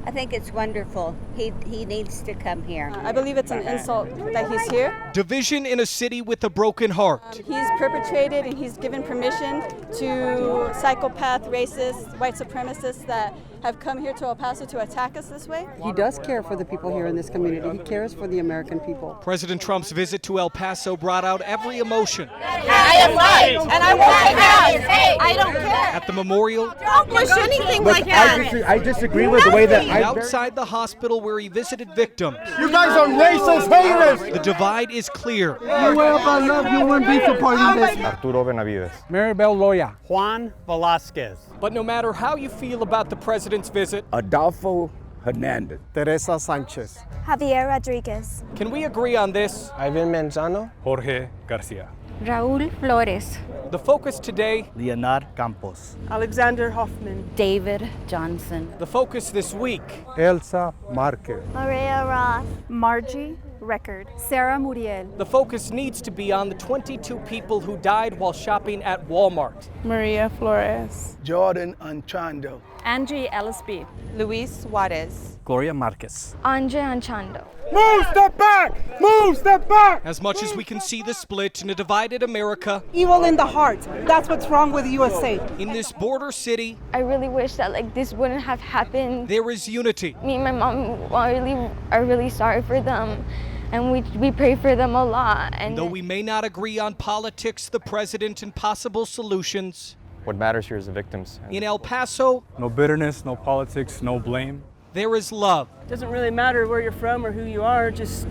I think it's wonderful. He needs to come here. I believe it's an insult that he's here. Division in a city with a broken heart. He's perpetrated and he's given permission to psychopath, racist, white supremacists that have come here to El Paso to attack us this way. He does care for the people here in this community. He cares for the American people. President Trump's visit to El Paso brought out every emotion. I am white, and I won't take it. I don't care. At the memorial, Don't push anything like that. I disagree with the way that and outside the hospital where he visited victims. You guys are racist haters. The divide is clear. You wouldn't be supporting this. Arturo Benavides. Maribel Loya. Juan Velasquez. But no matter how you feel about the president's visit, Adolfo Hernandez. Teresa Sanchez. Javier Rodriguez. can we agree on this? Ivan Manzano. Jorge Garcia. Raúl Flores. The focus today, Leonard Campos. Alexander Hoffman. David Johnson. the focus this week, Elsa Marquez. Maria Roth. Margie Record. Sarah Muriel. the focus needs to be on the 22 people who died while shopping at Walmart. Maria Flores. Jordan Anchando. Angie Ellisby. Luis Juarez. Gloria Marquez. Andre Anchando. Move, step back! Move, step back! As much as we can see the split in a divided America, Evil in the heart. That's what's wrong with USA. in this border city, I really wish that this wouldn't have happened. there is unity. Me and my mom are really sorry for them, and we pray for them a lot. And Though we may not agree on politics, the president, and possible solutions, What matters here is the victims. in El Paso, No bitterness, no politics, no blame. there is love. Doesn't really matter where you're from or who you are, just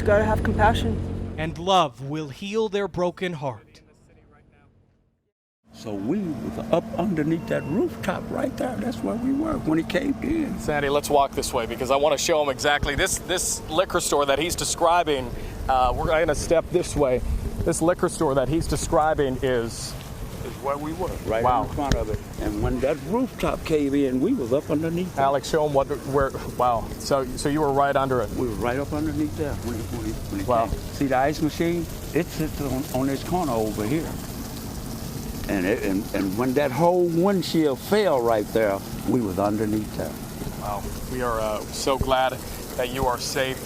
gotta have compassion. And love will heal their broken heart. So we was up underneath that rooftop right there. That's where we were when he caved in. Sandy, let's walk this way because I want to show him exactly this liquor store that he's describing. We're going to step this way. This liquor store that he's describing is Where we were, right Wow. in front of it. And when that rooftop caved in, we was up underneath that. Alex, show him where. Wow. So you were right under it. We was right up underneath there when he Wow. came. See the ice machine? It sits on this corner over here. And when that whole windshield fell right there, we was underneath there. Wow. We are so glad that you are safe.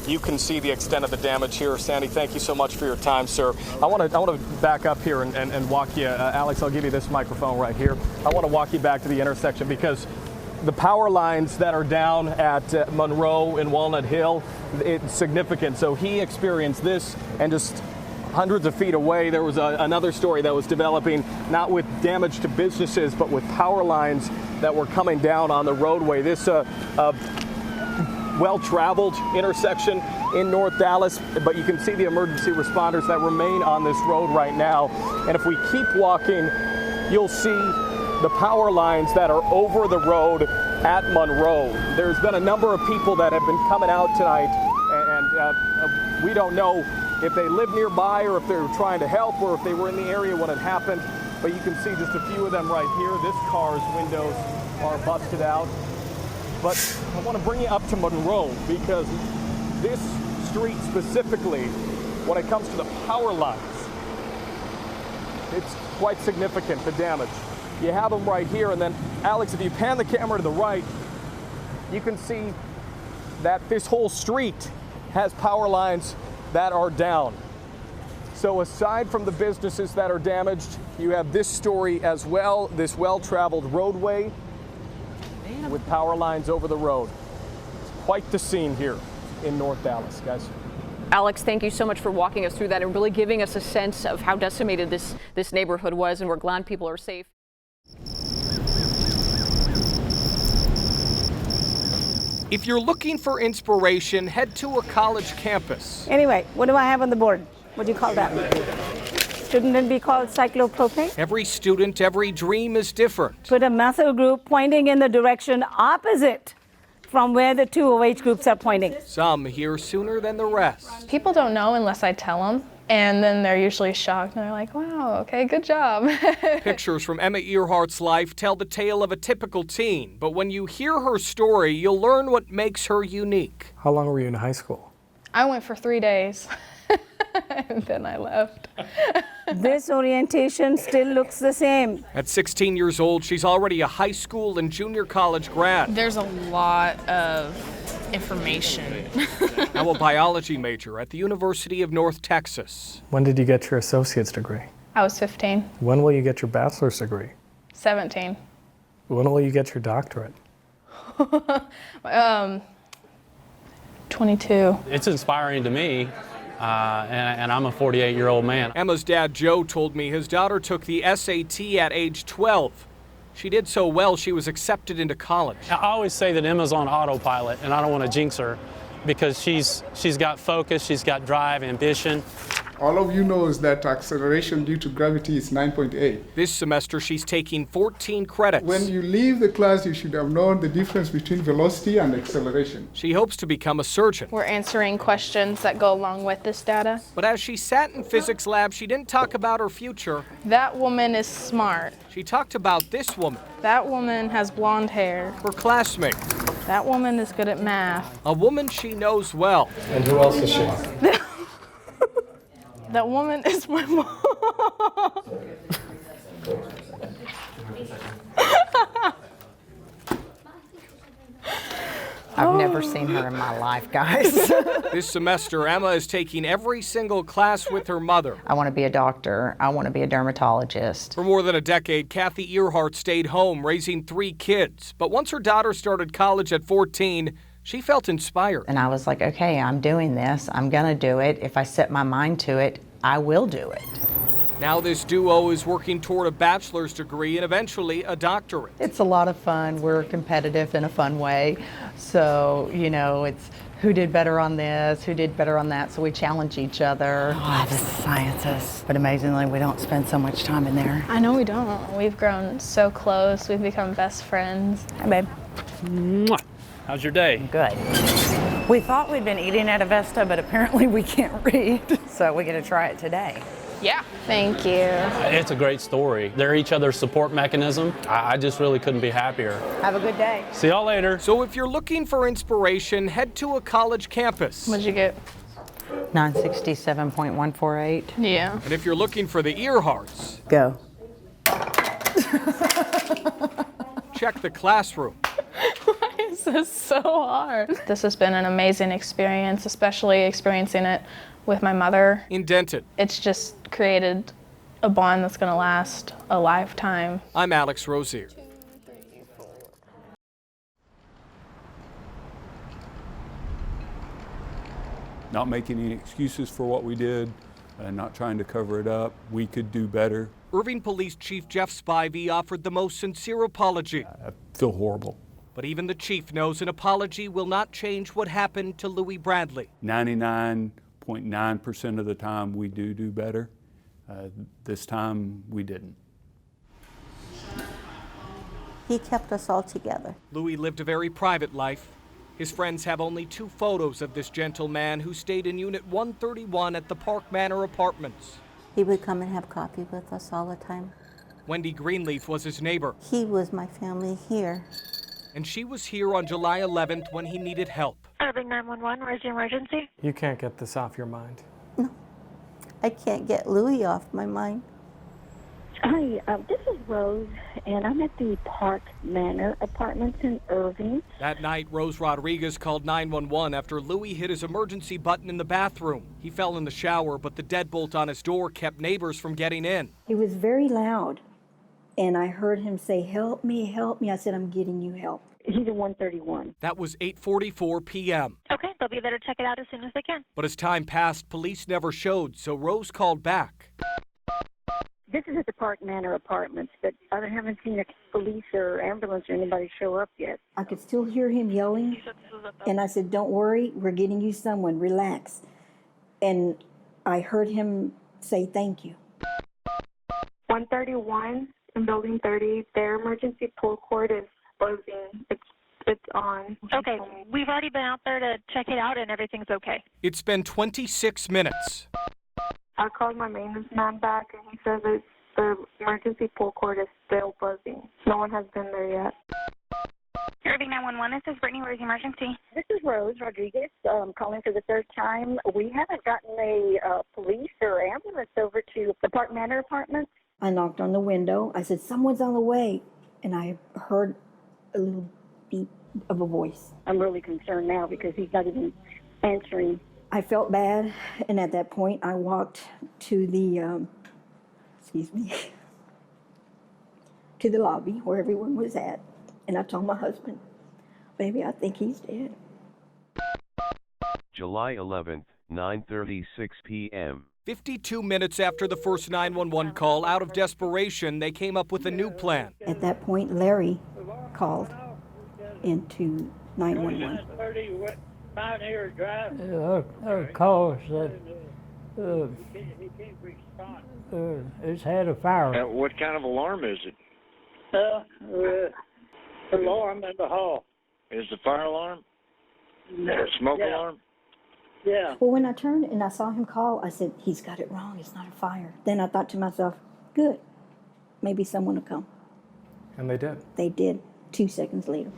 You can see the extent of the damage here. Sandy, thank you so much for your time, sir. I want to back up here and walk you. Alex, I'll give you this microphone right here. I want to walk you back to the intersection because the power lines that are down at Monroe and Walnut Hill, it's significant. So he experienced this, and just hundreds of feet away, there was another story that was developing, not with damage to businesses, but with power lines that were coming down on the roadway. This well-traveled intersection in North Dallas, but you can see the emergency responders that remain on this road right now. And if we keep walking, you'll see the power lines that are over the road at Monroe. There's been a number of people that have been coming out tonight, and we don't know if they live nearby or if they were trying to help or if they were in the area when it happened. But you can see just a few of them right here. This car's windows are busted out. But I want to bring you up to Monroe because this street specifically, when it comes to the power lines, it's quite significant, the damage. You have them right here, and then, Alex, if you pan the camera to the right, you can see that this whole street has power lines that are down. So aside from the businesses that are damaged, you have this story as well, this well-traveled roadway with power lines over the road. It's quite the scene here in North Dallas, guys. Alex, thank you so much for walking us through that and really giving us a sense of how decimated this neighborhood was, and we're glad people are safe. If you're looking for inspiration, head to a college campus. Anyway, what do I have on the board? What do you call that? Shouldn't it be called cyclopropane? Every student, every dream is different. Put a methyl group pointing in the direction opposite from where the two OH groups are pointing. Some here sooner than the rest. People don't know unless I tell them, and then they're usually shocked and they're like, wow, okay, good job. Pictures from Emma Earhart's life tell the tale of a typical teen, but when you hear her story, you'll learn what makes her unique. How long were you in high school? I went for 3 days. And then I left. This orientation still looks the same. At 16 years old, she's already a high school and junior college grad. There's a lot of information. Now a biology major at the University of North Texas. When did you get your associate's degree? I was 15, When will you get your bachelor's degree? 17. When will you get your doctorate? 22. It's inspiring to me, and I'm a 48-year-old man. Emma's dad, Joe, told me his daughter took the SAT at age 12. She did so well, she was accepted into college. I always say that Emma's on autopilot, and I don't want to jinx her because she's got focus, she's got drive, ambition. All of you know is that acceleration due to gravity is 9.8. This semester, she's taking 14 credits. When you leave the class, you should have known the difference between velocity and acceleration. She hopes to become a surgeon. We're answering questions that go along with this data. But as she sat in physics lab, she didn't talk about her future. That woman is smart. She talked about this woman, That woman has blonde hair. her classmate, That woman is good at math. a woman she knows well. And who else is she? That woman is my mom. I've never seen her in my life, guys. This semester, Emma is taking every single class with her mother. I want to be a doctor. I want to be a dermatologist. For more than a decade, Kathy Earhart stayed home raising 3 kids. But once her daughter started college at 14, she felt inspired. And I was like, okay, I'm doing this. I'm going to do it. If I set my mind to it, I will do it. Now this duo is working toward a bachelor's degree and eventually a doctorate. It's a lot of fun. We're competitive in a fun way. So, you know, it's who did better on this, who did better on that. So we challenge each other. Oh, this is sciences. But amazingly, we don't spend so much time in there. I know we don't. We've grown so close. We've become best friends. Hi, babe. Mwah. How's your day? Good. We thought we'd been eating at Avesta, but apparently we can't read. So we get to try it today. Yeah. Thank you. It's a great story. They're each other's support mechanism. I just really couldn't be happier. Have a good day. See y'all later. So if you're looking for inspiration, head to a college campus. What'd you get? 967.148. Yeah. And if you're looking for the Earharts, Go. check the classroom. This is so hard. This has been an amazing experience, especially experiencing it with my mother. Indented. It's just created a bond that's going to last a lifetime. I'm Alex Rozier. Not making any excuses for what we did, not trying to cover it up. We could do better. Irving Police Chief Jeff Spivey offered the most sincere apology. I feel horrible. But even the chief knows an apology will not change what happened to Louis Bradley. 99.9% of the time we do better. This time we didn't. He kept us all together. Louis lived a very private life. His friends have only 2 photos of this gentleman who stayed in Unit 131 at the Park Manor Apartments. He would come and have coffee with us all the time. Wendy Greenleaf was his neighbor. He was my family here. And she was here on July 11th when he needed help. Irving 911, where's the emergency? You can't get this off your mind. No, I can't get Louis off my mind. Hi, this is Rose, and I'm at the Park Manor Apartments in Irving. That night, Rose Rodriguez called 911 after Louis hit his emergency button in the bathroom. He fell in the shower, but the deadbolt on his door kept neighbors from getting in. It was very loud, and I heard him say, help me, help me. I said, I'm getting you help. He's in 131. That was 8:44 p.m. Okay, they'll be there to check it out as soon as they can. But as time passed, police never showed, so Rose called back. This is at the Park Manor Apartments, but I haven't seen a police or ambulance or anybody show up yet. I could still hear him yelling, and I said, don't worry, we're getting you someone, relax. And I heard him say thank you. 131 in Building 30, their emergency pull cord is buzzing. It's on. Okay, we've already been out there to check it out and everything's okay. It's been 26 minutes. I called my maintenance man back and he says that the emergency pull cord is still buzzing. No one has been there yet. Irving Big 911, this is Brittany. Where's the emergency? This is Rose Rodriguez, calling for the third time. We haven't gotten a police or ambulance over to the Park Manor Apartments. I knocked on the window. I said, someone's on the way. And I heard a little beep of a voice. I'm really concerned now because he's not even answering. I felt bad, and at that point, I walked to the, to the lobby where everyone was at, and I told my husband, baby, I think he's dead. July 11th, 9:36 p.m. 52 minutes after the first 911 call, out of desperation, they came up with a new plan. At that point, Larry called into 911. Of course, it's had a fire. What kind of alarm is it? Alarm in the hall. Is the fire alarm? A smoke alarm? Yeah. Well, when I turned and I saw him call, I said, he's got it wrong. It's not a fire. Then I thought to myself, good. Maybe someone will come. And they did. They did 2 seconds later.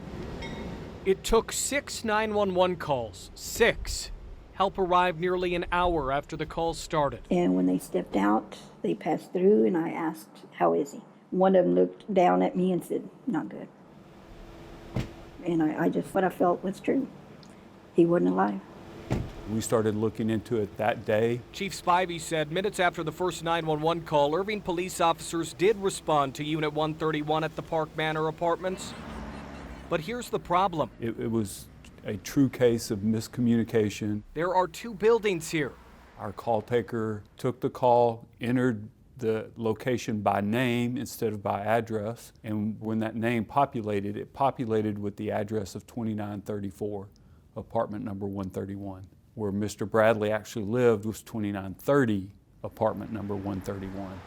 It took 6 911 calls. 6. Help arrived nearly an hour after the call started. And when they stepped out, they passed through, and I asked, how is he? One of them looked down at me and said, not good. And I just, what I felt was true. He wasn't alive. We started looking into it that day. Chief Spivey said minutes after the first 911 call, Irving police officers did respond to Unit 131 at the Park Manor Apartments. But here's the problem. It was a true case of miscommunication. There are 2 buildings here. Our call taker took the call, entered the location by name instead of by address, and when that name populated, it populated with the address of 2934, apartment number 131. Where Mr. Bradley actually lived was 2930, apartment number 131.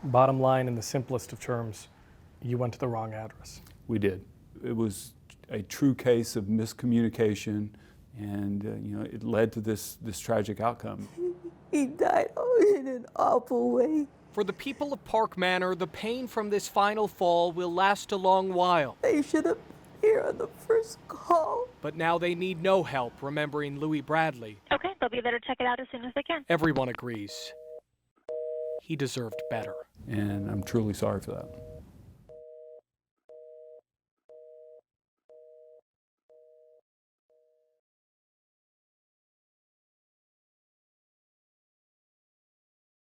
Bottom line, in the simplest of terms, you went to the wrong address. We did. It was a true case of miscommunication, and it led to this tragic outcome. He died in an awful way. For the people of Park Manor, the pain from this final fall will last a long while. They should have been here on the first call. But now they need no help remembering Louis Bradley. Okay, they'll be there to check it out as soon as they can. Everyone agrees. He deserved better. And I'm truly sorry for that.